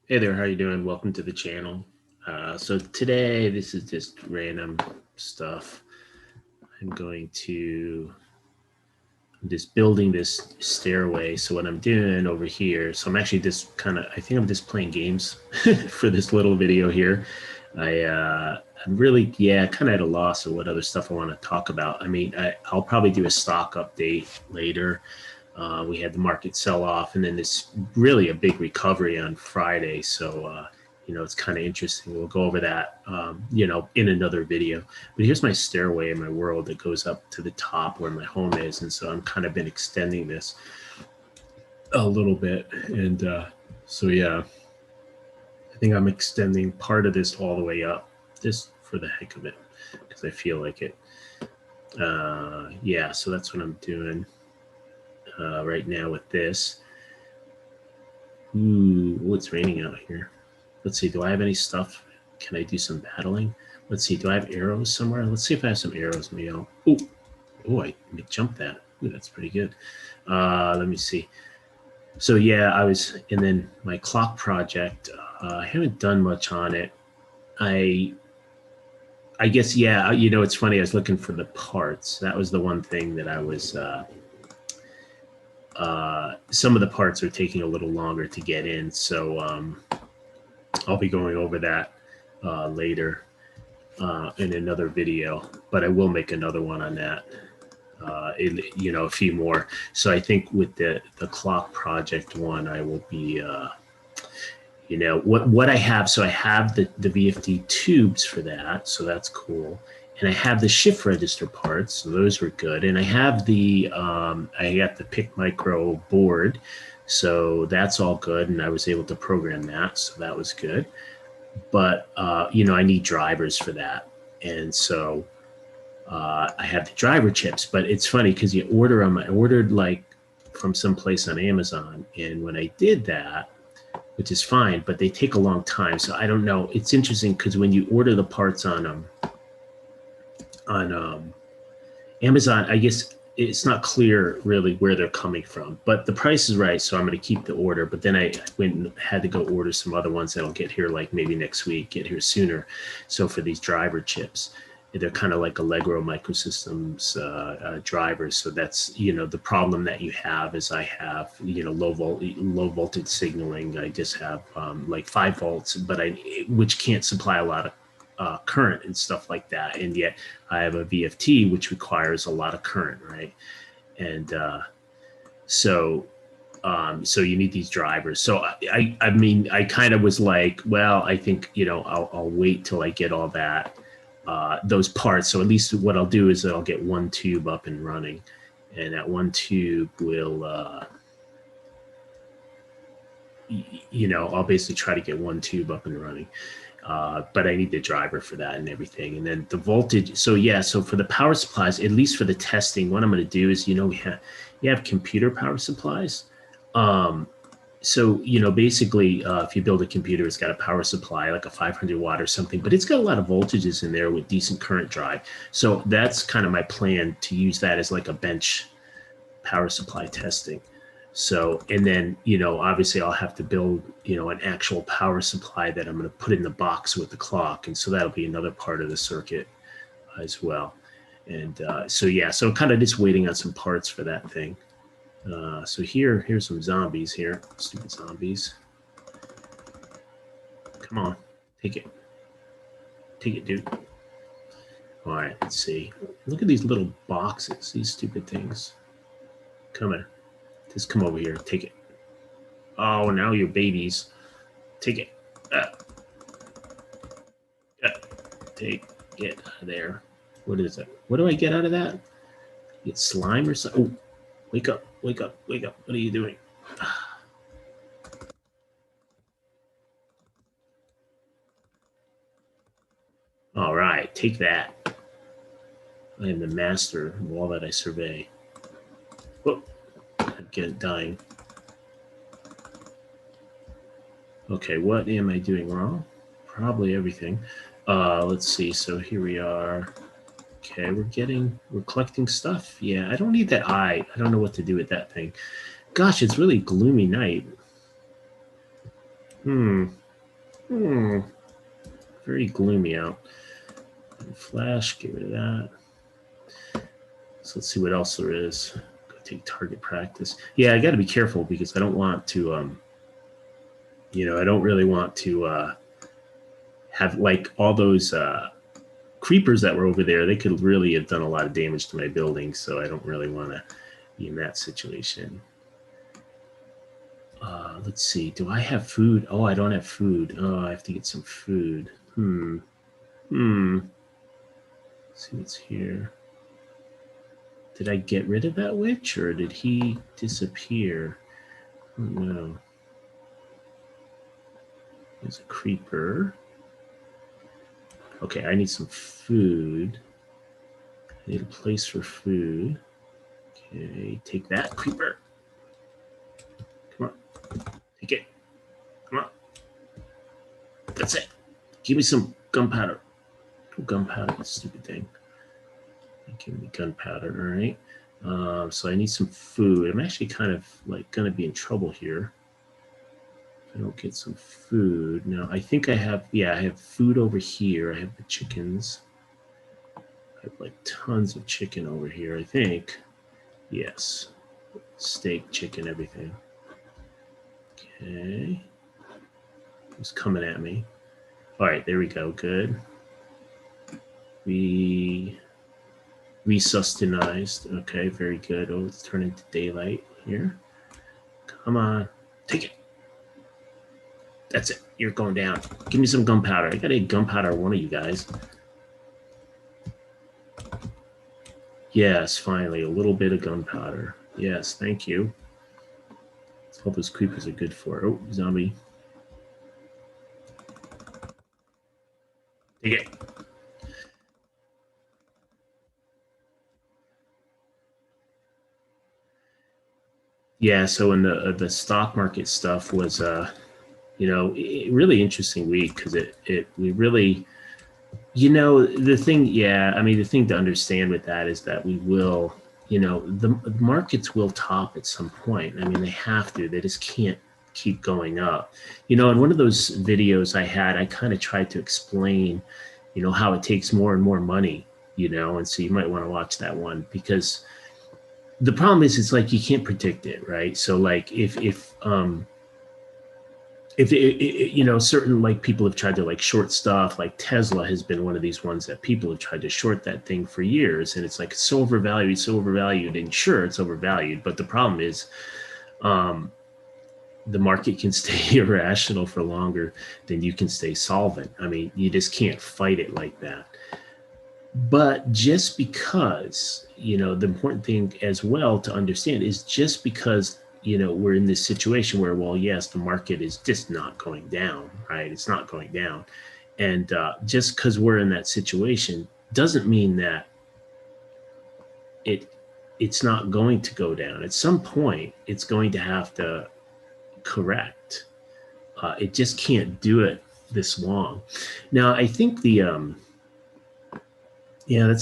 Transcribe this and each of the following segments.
Hey there, how you doing? Welcome to the channel. So today, this is just random stuff. I'm just building this stairway. So what I'm doing over here, so I'm actually just I think I'm just playing games for this little video here. I'm really, yeah, kind of at a loss of what other stuff I want to talk about. I mean, I'll probably do a stock update later. We had the market sell off and then this really a big recovery on Friday. So, it's kind of interesting. We'll go over that, in another video. But here's my stairway in my world that goes up to the top where my home is. And so I'm kind of been extending this a little bit. And so, yeah, I think I'm extending part of this all the way up just for the heck of it because I feel like it. Yeah, so that's what I'm doing. Right now with this. Ooh, it's raining out here. Let's see, do I have any stuff? Can I do some battling? Let's see, do I have arrows somewhere? Let's see if I have some arrows. Maybe I'll, I jumped that. Ooh, that's pretty good. Let me see. So yeah, and then my clock project, I haven't done much on it. I guess, yeah, it's funny. I was looking for the parts. That was the one thing that I was, some of the parts are taking a little longer to get in. So I'll be going over that later in another video, but I will make another one on that. A few more. So I think with the clock project one, I will be, what I have. So I have the VFD tubes for that. So that's cool. And I have the shift register parts, so those were good. And I have I got the PIC Micro board, so that's all good. And I was able to program that, so that was good. But, I need drivers for that. And so I have the driver chips, but it's funny because you order them. I ordered like from someplace on Amazon. And when I did that, which is fine, but they take a long time. So I don't know. It's interesting because when you order the parts on Amazon, I guess it's not clear really where they're coming from, but the price is right. So I'm going to keep the order, but then I went and had to go order some other ones that'll get here like maybe next week, get here sooner. So for these driver chips, they're kind of like Allegro Microsystems drivers. So that's, the problem that you have is I have, low voltage signaling. I just have like 5 volts, which can't supply a lot of current and stuff like that. And yet I have a VFT, which requires a lot of current, right? And so you need these drivers. So I mean, I kind of was like, well, I think, I'll wait till I get all that, those parts. So at least what I'll do is that I'll get one tube up and running. And that one tube will, I'll basically try to get one tube up and running. But I need the driver for that and everything. And then the voltage. So yeah, so for the power supplies, at least for the testing, what I'm going to do is, you have computer power supplies. So, basically, if you build a computer, it's got a power supply, like a 500 watt or something, but it's got a lot of voltages in there with decent current drive. So that's kind of my plan, to use that as like a bench power supply testing. So, and then, obviously I'll have to build, an actual power supply that I'm going to put in the box with the clock. And so that'll be another part of the circuit as well. And so, yeah, so kind of just waiting on some parts for that thing. So here's some zombies here. Stupid zombies. Come on, take it. Take it, dude. All right, let's see. Look at these little boxes, these stupid things. Come here. Just come over here. Take it. Oh, now you're babies. Take it. Take it out of there. What is it? What do I get out of that? Get slime or something? Oh, wake up. Wake up. Wake up. What are you doing? All right. Take that. I am the master of all that I survey. Whoa. I'm dying. Okay, what am I doing wrong? Probably everything. Let's see. So here we are. Okay, we're collecting stuff. Yeah, I don't need that eye. I don't know what to do with that thing. Gosh, it's really gloomy night. Very gloomy out. Flash, get rid of that. So let's see what else there is. Go take target practice. Yeah, I got to be careful because I don't want to, I don't really want to have like all those creepers that were over there. They could really have done a lot of damage to my building, so I don't really want to be in that situation. Let's see. Do I have food? Oh, I don't have food. Oh, I have to get some food. Let's see what's here. Did I get rid of that witch or did he disappear? Oh, no. There's a creeper. Okay, I need some food. I need a place for food. Okay, take that, creeper. Come on. Take it. Come on. That's it. Give me some gunpowder. Gunpowder, stupid thing. Give me gunpowder, all right. So I need some food. I'm actually kind of like going to be in trouble here. If I don't get some food. Now, I think I have, I have food over here. I have the chickens. I have like tons of chicken over here, I think. Yes. Steak, chicken, everything. Okay. Who's coming at me? All right, there we go. Good. Resustenized. Okay, very good. Oh, it's turning to daylight here. Come on. Take it. That's it. You're going down. Give me some gunpowder. I got a gunpowder, one of you guys. Yes, finally, a little bit of gunpowder. Yes, thank you. That's what those creepers are good for. Oh, zombie. Take it. Yeah, so in the stock market stuff was really interesting week because we really, the thing, the thing to understand with that is that we will, the markets will top at some point. I mean, they have to. They just can't keep going up. In one of those videos I had, I kind of tried to explain, how it takes more and more money, and so you might want to watch that one because the problem is it's like you can't predict it, right? So like if certain like people have tried to like short stuff, like Tesla has been one of these ones that people have tried to short that thing for years, and it's like it's so overvalued, and sure, it's overvalued, but the problem is the market can stay irrational for longer than you can stay solvent. I mean, you just can't fight it like that. But just because, the important thing as well to understand is just because, we're in this situation where, well, yes, the market is just not going down, right? It's not going down. And just because we're in that situation doesn't mean that it's not going to go down. At some point, it's going to have to correct. It just can't do it this long. Now, I think that's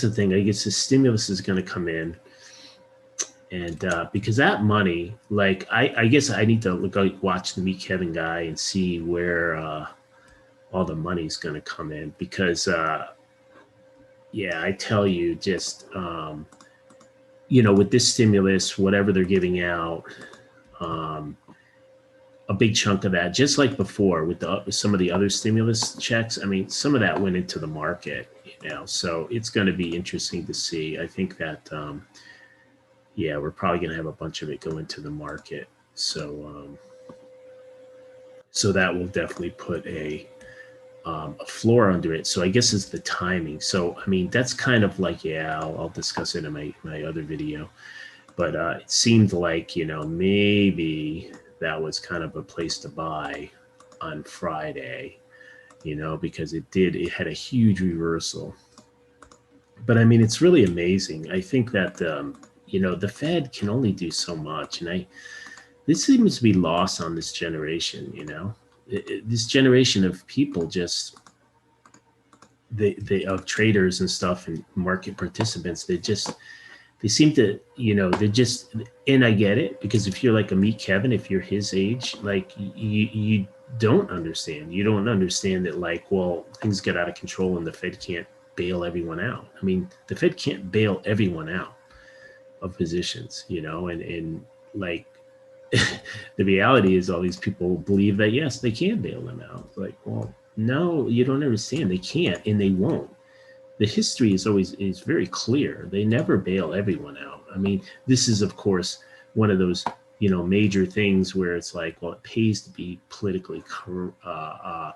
the thing. I guess the stimulus is going to come in, and because that money, like I guess I need to watch the Meet Kevin guy and see where all the money's going to come in. Because I tell you, just with this stimulus, whatever they're giving out, a big chunk of that, just like before with some of the other stimulus checks. I mean, some of that went into the market. So it's going to be interesting to see. I think that, we're probably going to have a bunch of it go into the market. So that will definitely put a floor under it. So I guess it's the timing. So, I mean, that's kind of like, I'll discuss it in my other video, but it seemed like, maybe that was kind of a place to buy on Friday. Because it had a huge reversal. But I mean, it's really amazing. I think that, the Fed can only do so much. And this seems to be lost on this generation, this generation of people just, they of traders and stuff and market participants, they seem to, they're just, and I get it, because if you're like a Meet Kevin, if you're his age, like you don't understand. You don't understand that, like, well, things get out of control and the Fed can't bail everyone out. I mean, the Fed can't bail everyone out of positions, and like the reality is all these people believe that, yes, they can bail them out. Like, well, no, you don't understand. They can't, and they won't. The history is very clear. They never bail everyone out. I mean, this is, of course, one of those major things where it's like, well, it pays to be politically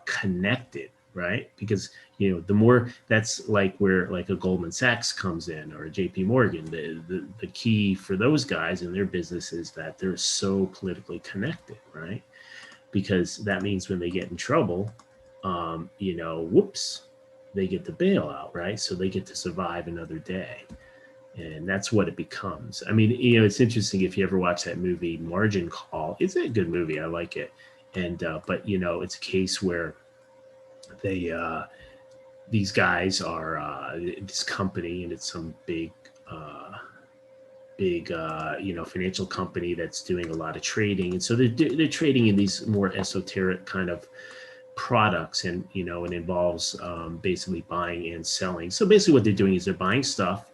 connected, right? Because the more, that's like where like a Goldman Sachs comes in, or a JP Morgan. The key for those guys in their business is that they're so politically connected, right? Because that means when they get in trouble, whoops, they get the bailout, right? So they get to survive another day. And that's what it becomes. I mean, it's interesting if you ever watch that movie Margin Call. It's a good movie. I like it. And but it's a case where they these guys are this company, and it's some big financial company that's doing a lot of trading. And so they're trading in these more esoteric kind of products, and it involves basically buying and selling. So basically what they're doing is they're buying stuff,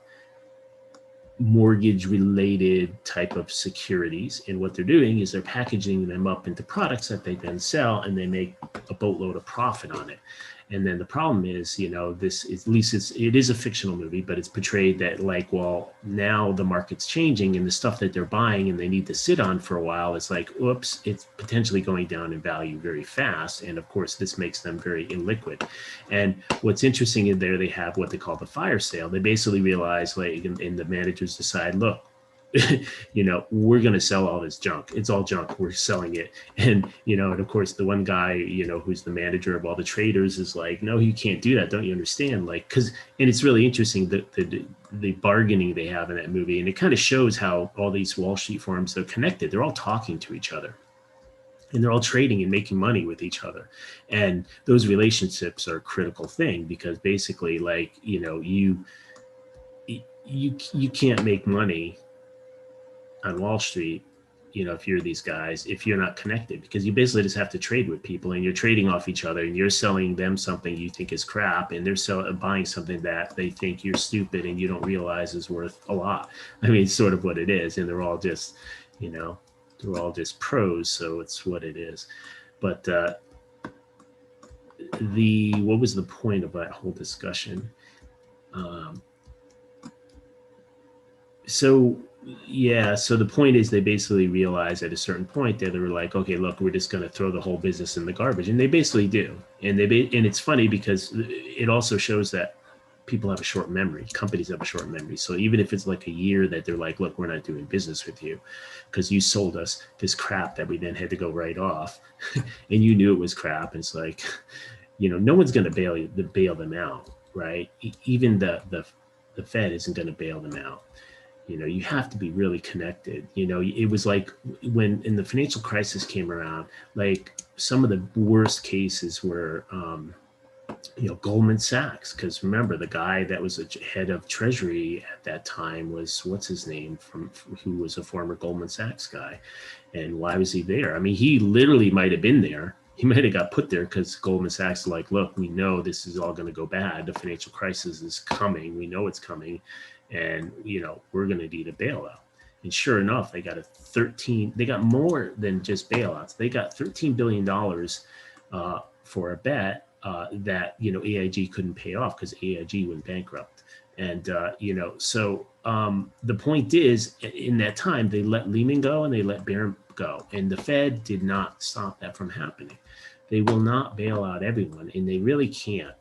mortgage related type of securities, and what they're doing is they're packaging them up into products that they then sell, and they make a boatload of profit on it. And then the problem is, this is, at least it is a fictional movie, but it's portrayed that, like, well, now the market's changing, and the stuff that they're buying and they need to sit on for a while, it's like, oops, it's potentially going down in value very fast. And of course, this makes them very illiquid. And what's interesting in there, they have what they call the fire sale. They basically realize, like, and the managers decide, look, we're going to sell all this junk. It's all junk. We're selling it. And, and of course, the one guy, who's the manager of all the traders is like, no, you can't do that. Don't you understand? Like, and it's really interesting, the bargaining they have in that movie. And it kind of shows how all these Wall Street firms, they're connected. They're all talking to each other, and they're all trading and making money with each other. And those relationships are a critical thing, because basically, like, you can't make money on Wall Street, if you're these guys, if you're not connected, because you basically just have to trade with people, and you're trading off each other, and you're selling them something you think is crap, and they're buying something that they think you're stupid and you don't realize is worth a lot. I mean, it's sort of what it is. And they're all just, pros. So it's what it is. But what was the point of that whole discussion? So the point is, they basically realize at a certain point that they were like, okay, look, we're just going to throw the whole business in the garbage. And they basically do. And and it's funny, because it also shows that people have a short memory. Companies have a short memory. So even if it's like a year that they're like, look, we're not doing business with you because you sold us this crap that we then had to go write off, and you knew it was crap. And it's like, no one's going to bail them out, right? Even the Fed isn't going to bail them out. You have to be really connected. It was like when in the financial crisis came around, like some of the worst cases were, Goldman Sachs. Because remember, the guy that was the head of Treasury at that time was, what's his name, who was a former Goldman Sachs guy. And why was he there? I mean, he literally might have been there. He might have got put there because Goldman Sachs is like, look, we know this is all going to go bad. The financial crisis is coming. We know it's coming. And, we're going to need a bailout. And sure enough, they got more than just bailouts. They got $13 billion for a bet that, AIG couldn't pay off because AIG went bankrupt. And, so the point is, in that time, they let Lehman go and they let Barron go. And the Fed did not stop that from happening. They will not bail out everyone, and they really can't.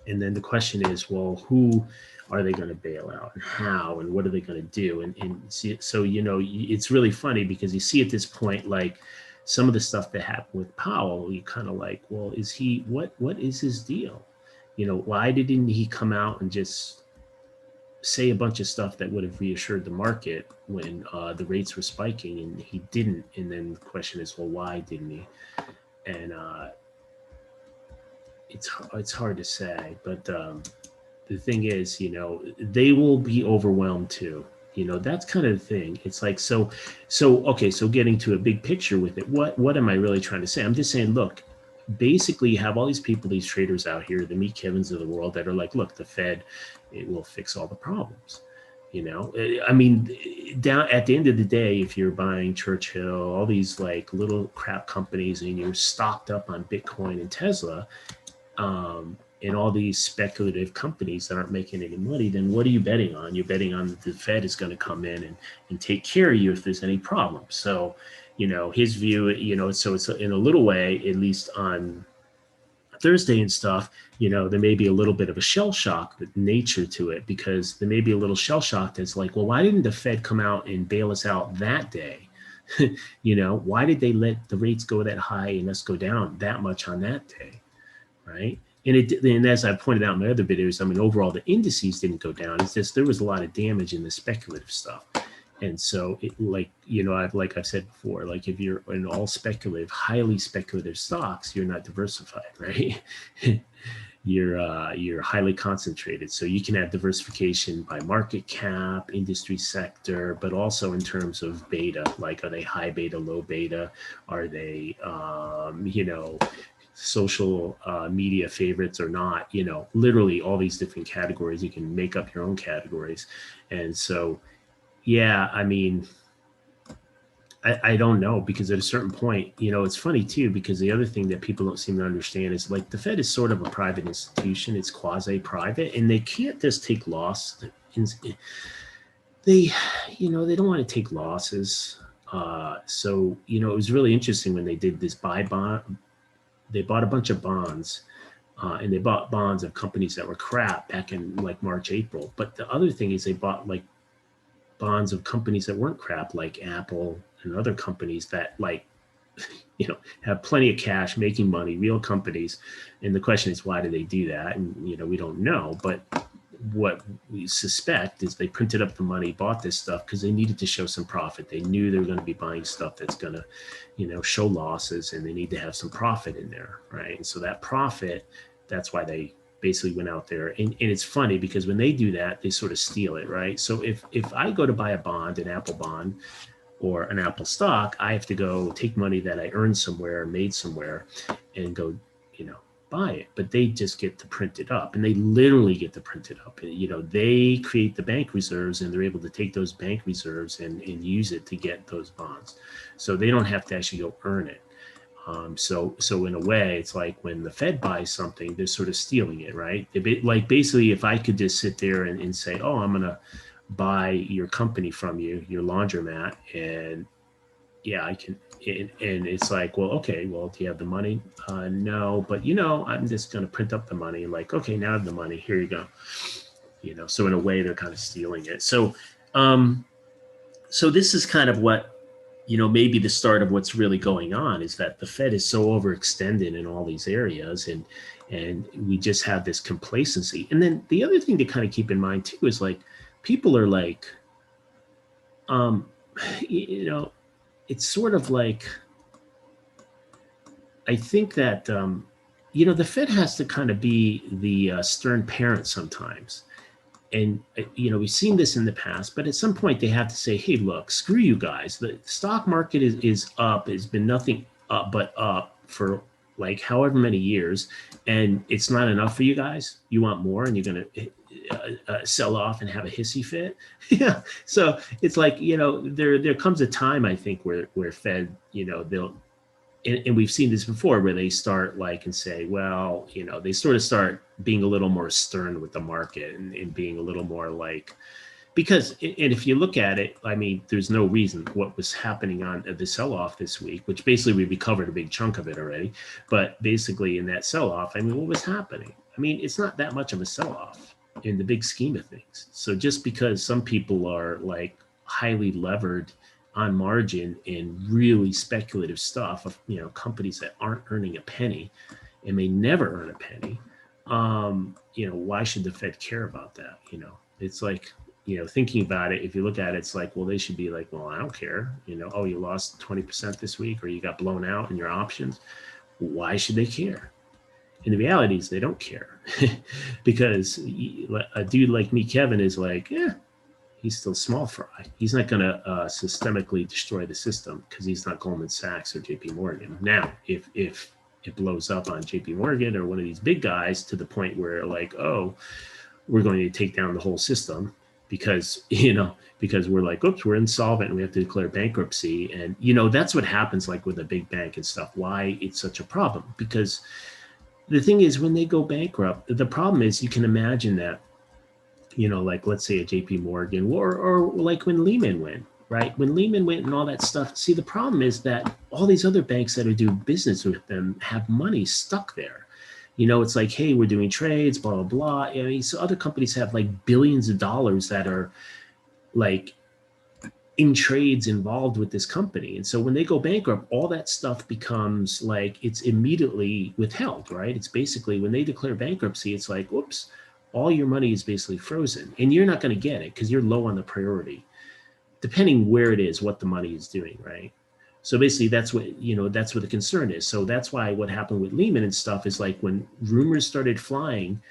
And then the question is, well, who are they going to bail out, and how, and what are they going to do? And see, so, it's really funny, because you see at this point, like some of the stuff that happened with Powell, you kind of like, well, what is his deal? Why didn't he come out and just say a bunch of stuff that would have reassured the market when the rates were spiking, and he didn't? And then the question is, well, why didn't he? And it's hard to say, but the thing is, they will be overwhelmed too. That's kind of the thing. It's like, okay, so getting to a big picture with it, what am I really trying to say? I'm just saying, look, basically you have all these people, these traders out here, the Meat Kevins of the world, that are like, look, the Fed, it will fix all the problems. I mean, down at the end of the day, if you're buying Churchill, all these like little crap companies, and you're stocked up on Bitcoin and Tesla, and all these speculative companies that aren't making any money, then what are you betting on? You're betting on that the Fed is going to come in and take care of you if there's any problems. So, his view, so it's in a little way, at least on Thursday and stuff, there may be a little bit of a shell shock nature to it, because there may be a little shell shock that's like, well, why didn't the Fed come out and bail us out that day? Why did they let the rates go that high and us go down that much on that day? Right. And as I pointed out in my other videos, I mean, overall, the indices didn't go down. It's just there was a lot of damage in the speculative stuff. And so, I've said before, like if you're in all speculative, highly speculative stocks, you're not diversified, right? You're highly concentrated. So you can have diversification by market cap, industry sector, but also in terms of beta. Like, are they high beta, low beta? Are they, social media favorites or not? Literally all these different categories. You can make up your own categories. And so, yeah, I mean, I don't know, because at a certain point, it's funny too, because the other thing that people don't seem to understand is, like, the Fed is sort of a private institution. It's quasi-private, and they can't just take loss. They don't want to take losses. So, it was really interesting when they did this buy bond. They bought a bunch of bonds, and they bought bonds of companies that were crap back in like March, April. But the other thing is they bought like bonds of companies that weren't crap, like Apple and other companies that, like, have plenty of cash, making money, real companies. And the question is, why do they do that? And, we don't know. But what we suspect is they printed up the money, bought this stuff because they needed to show some profit. They knew they were going to be buying stuff that's going to, show losses, and they need to have some profit in there, right? And so that profit, that's why they basically went out there. And it's funny because when they do that, they sort of steal it, right? So if I go to buy a bond, an Apple bond or an Apple stock, I have to go take money that I earned somewhere, made somewhere, and go, buy it. But they just get to print it up, and they literally get to print it up. They create the bank reserves, and they're able to take those bank reserves and use it to get those bonds. So they don't have to actually go earn it. So in a way, it's like when the Fed buys something, they're sort of stealing it, right? Like, basically, if I could just sit there and say, oh, I'm going to buy your company from you, your laundromat, and yeah, I can. And it's like, well, okay, well, do you have the money? No, but I'm just going to print up the money. Like, okay, now I have the money. Here you go. So in a way, they're kind of stealing it. So this is kind of what, maybe the start of what's really going on, is that the Fed is so overextended in all these areas, and we just have this complacency. And then the other thing to kind of keep in mind too is, like, people are like, it's sort of like, I think that, the Fed has to kind of be the stern parent sometimes. And, we've seen this in the past, but at some point they have to say, hey, look, screw you guys. The stock market is up. It's been nothing but up for like however many years. And it's not enough for you guys. You want more, and you're going to sell off and have a hissy fit. Yeah. So it's like, there comes a time, I think, where Fed, they'll, and we've seen this before, where they start like and say, well, they sort of start being a little more stern with the market, and being a little more like, because, and if you look at it, I mean, there's no reason what was happening on the sell-off this week, which basically we recovered a big chunk of it already. But basically in that sell-off, I mean, what was happening? I mean, it's not that much of a sell-off in the big scheme of things. So just because some people are like highly levered on margin in really speculative stuff of, companies that aren't earning a penny and may never earn a penny, why should the Fed care about that? It's like, thinking about it, if you look at it, it's like, well, they should be like, well, I don't care. Oh, you lost 20% this week, or you got blown out in your options. Why should they care? And the reality is they don't care because a dude like me, Kevin, is like, yeah, He's still small fry. He's not going to systemically destroy the system because he's not Goldman Sachs or JP Morgan. Now, if it blows up on JP Morgan or one of these big guys to the point where like, oh, we're going to take down the whole system because, because we're like, oops, we're insolvent and we have to declare bankruptcy. And, that's what happens like with a big bank and stuff, why it's such a problem. Because the thing is, when they go bankrupt, the problem is you can imagine that, like let's say a JP Morgan or like when Lehman went, right? When Lehman went and all that stuff. See, the problem is that all these other banks that are doing business with them have money stuck there. It's like, hey, we're doing trades, blah, blah, blah. I mean, so other companies have like billions of dollars that are like in trades involved with this company. And so when they go bankrupt, all that stuff becomes like, it's immediately withheld, right? It's basically when they declare bankruptcy, it's like, whoops, all your money is basically frozen and you're not going to get it because you're low on the priority, depending where it is, what the money is doing, right? So basically that's what the concern is. So that's why what happened with Lehman and stuff is like when rumors started flying,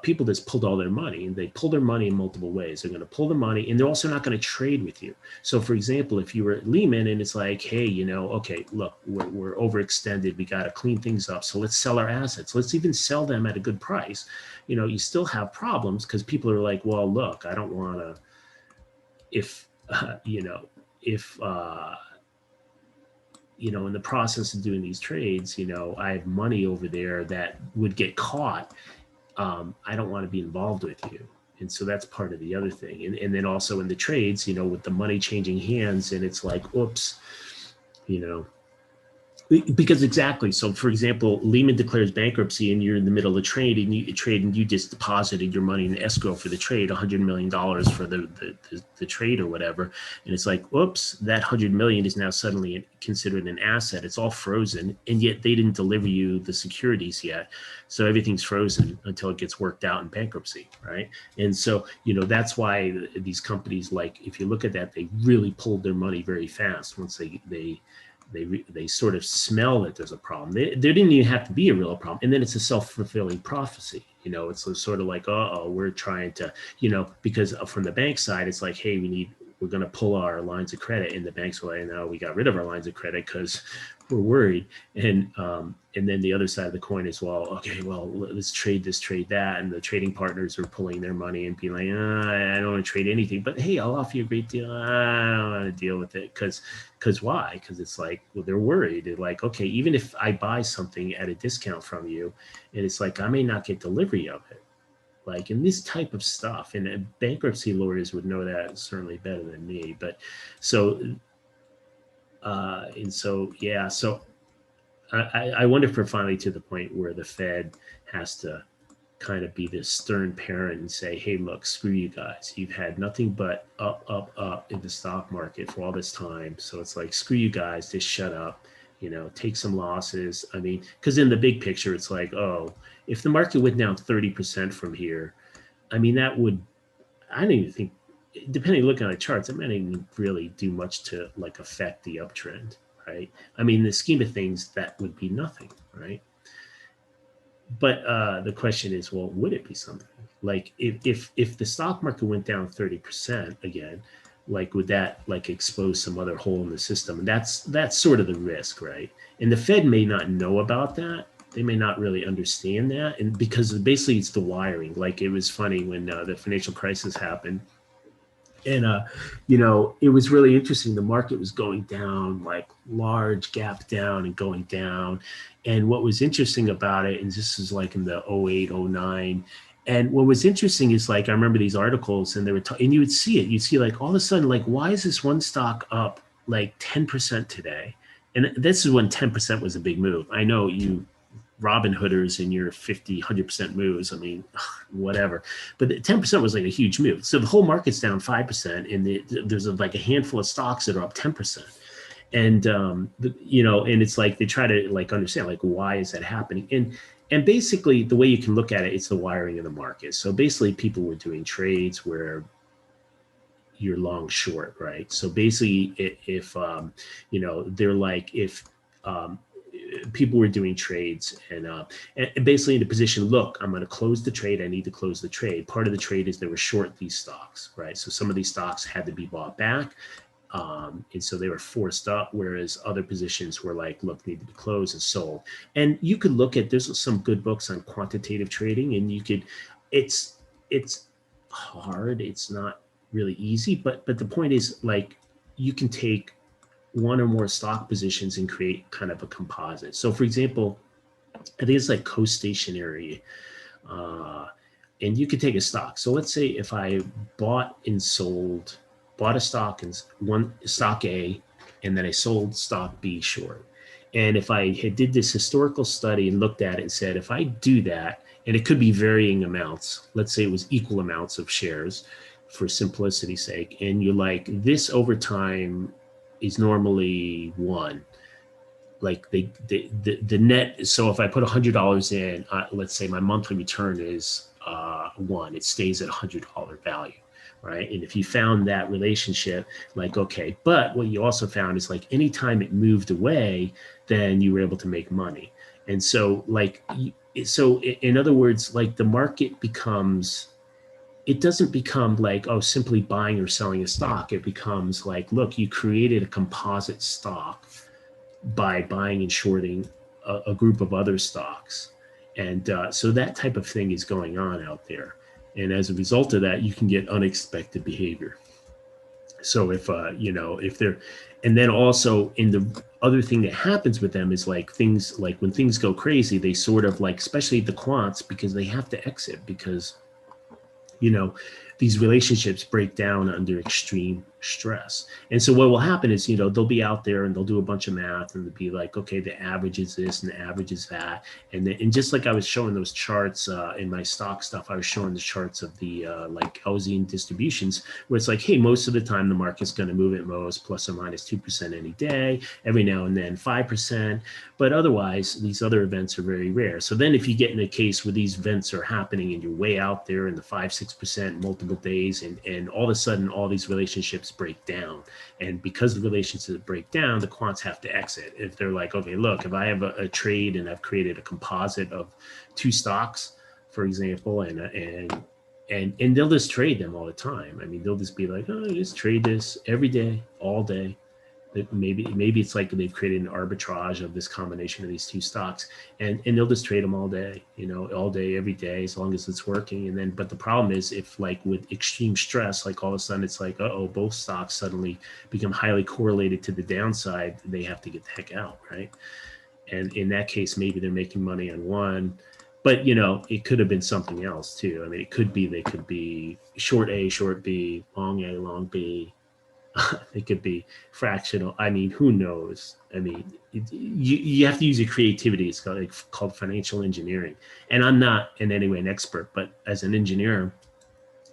people just pulled all their money, and they pull their money in multiple ways. They're going to pull the money and they're also not going to trade with you. So for example, if you were at Lehman and it's like, hey, okay, look, we're overextended. We got to clean things up. So let's sell our assets. Let's even sell them at a good price. You still have problems because people are like, well, look, I don't want to, if in the process of doing these trades, I have money over there that would get caught. I don't want to be involved with you. And so that's part of the other thing. And then also in the trades, with the money changing hands, and it's like, oops, because exactly. So for example, Lehman declares bankruptcy and you're in the middle of trade and you just deposited your money in escrow for the trade, $100 million for the trade or whatever. And it's like, whoops, that 100 million is now suddenly considered an asset. It's all frozen. And yet they didn't deliver you the securities yet. So everything's frozen until it gets worked out in bankruptcy. Right. And so, that's why these companies, like, if you look at that, they really pulled their money very fast once they sort of smell that there's a problem. There didn't even have to be a real problem. And then it's a self-fulfilling prophecy. It's sort of like, we're trying to, because from the bank side, it's like, hey, we're going to pull our lines of credit. And the banks are like, no, we got rid of our lines of credit because we're worried. And then the other side of the coin is, well, okay, well, let's trade this, trade that. And the trading partners are pulling their money and being like, I don't want to trade anything, but hey, I'll offer you a great deal. I don't want to deal with it. Because why? Because it's like, well, they're worried. They're like, okay, even if I buy something at a discount from you, and it's like, I may not get delivery of it. Like in this type of stuff, and bankruptcy lawyers would know that certainly better than me. But so, so I wonder if we're finally to the point where the Fed has to kind of be this stern parent and say, hey, look, screw you guys. You've had nothing but up in the stock market for all this time. So it's like, screw you guys, just shut up, take some losses. I mean, because in the big picture, it's like, oh, if the market went down 30% from here, I mean, I don't even think, depending on looking at the charts, it might not even really do much to like affect the uptrend, right? I mean, in the scheme of things, that would be nothing, right? But the question is, well, would it be something? Like if the stock market went down 30% again, like would that like expose some other hole in the system? And that's sort of the risk, right? And the Fed may not know about that. They may not really understand that. And because basically it's the wiring. Like it was funny when the financial crisis happened. And, it was really interesting. The market was going down, like large gap down and going down. And what was interesting about it, and this is like in the 08, 09. And what was interesting is like, I remember these articles and they were, and you would see it, you'd see like all of a sudden, like, why is this one stock up like 10% today? And this is when 10% was a big move. I know you Robin Hooders and your 50, 100% moves. I mean, whatever. But 10% was like a huge move. So the whole market's down 5%, and there's like a handful of stocks that are up 10%. And, and it's like they try to like understand, like, why is that happening? And basically the way you can look at it, it's the wiring of the market. So basically people were doing trades where you're long short, right? So basically if they're like, people were doing trades and basically in the position, look, I'm going to close the trade. I need to close the trade. Part of the trade is they were short these stocks, right? So some of these stocks had to be bought back. And so they were forced up, whereas other positions were like, look, need to be closed and sold. And you could look at, there's some good books on quantitative trading, and you could, it's hard. It's not really easy, but the point is, like, you can take one or more stock positions and create kind of a composite. So for example, I think it's like co-stationary, and you could take a stock. So let's say if I bought a stock in one stock A, and then I sold stock B short. And if I had did this historical study and looked at it and said, if I do that, and it could be varying amounts, let's say it was equal amounts of shares for simplicity's sake, and you're like, this over time is normally 1. Like the net. So if I put $100 in, let's say my monthly return is 1, it stays at $100 value, right? And if you found that relationship, like, okay, but what you also found is like anytime it moved away, then you were able to make money. And so like, so in other words, like the market becomes, it doesn't become like, oh, simply buying or selling a stock. It becomes like, look, you created a composite stock by buying and shorting a group of other stocks. And so that type of thing is going on out there. And as a result of that, you can get unexpected behavior. So if, if they're, and then also in the other thing that happens with them is like things like when things go crazy, they sort of like, especially the quants, because they have to exit because, these relationships break down under extreme stress. And so what will happen is, they'll be out there and they'll do a bunch of math and they'll be like, okay, the average is this and the average is that. And just like I was showing those charts in my stock stuff, I was showing the charts of the like Gaussian distributions where it's like, hey, most of the time the market's going to move at most plus or minus 2% any day, every now and then 5%. But otherwise, these other events are very rare. So then if you get in a case where these events are happening and you're way out there in the 5-6% multiple days, and all of a sudden all these relationships break down, and because the relationships break down, the quants have to exit. If they're like, okay, look, if I have a trade and I've created a composite of 2 stocks, for example, and they'll just trade them all the time. I mean, they'll just be like, oh, just trade this every day, all day. Maybe it's like they've created an arbitrage of this combination of these 2 stocks, and they'll just trade them all day, all day, every day, as long as it's working. And then, but the problem is if like with extreme stress, like all of a sudden it's like, both stocks suddenly become highly correlated to the downside, they have to get the heck out, right? And in that case, maybe they're making money on one, but it could have been something else too. I mean, it could be, they could be short A, short B, long A, long B. It could be fractional. I mean, who knows? I mean, you have to use your creativity. It's called financial engineering. And I'm not in any way an expert, but as an engineer,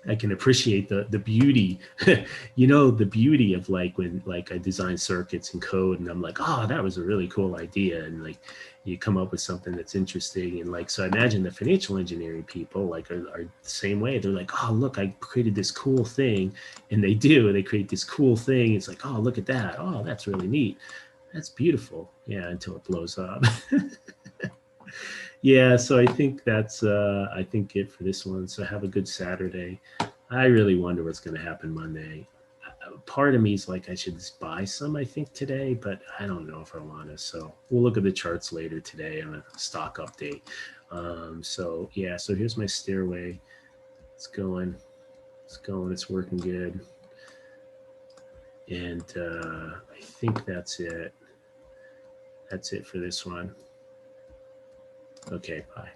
I can appreciate the beauty, the beauty of like when like I design circuits and code and I'm like, oh, that was a really cool idea. And like you come up with something that's interesting. And like, so I imagine the financial engineering people like are the same way. They're like, oh, look, I created this cool thing. And they create this cool thing. It's like, oh, look at that. Oh, that's really neat. That's beautiful. Yeah. Until it blows up. Yeah, so I think that's I think it for this one. So have a good Saturday. I really wonder what's going to happen Monday. Part of me is like I should just buy some, I think, today, but I don't know if I want to. So we'll look at the charts later today on a stock update. So yeah, so here's my stairway. It's going. It's working good. And I think that's it. That's it for this one. Okay, bye.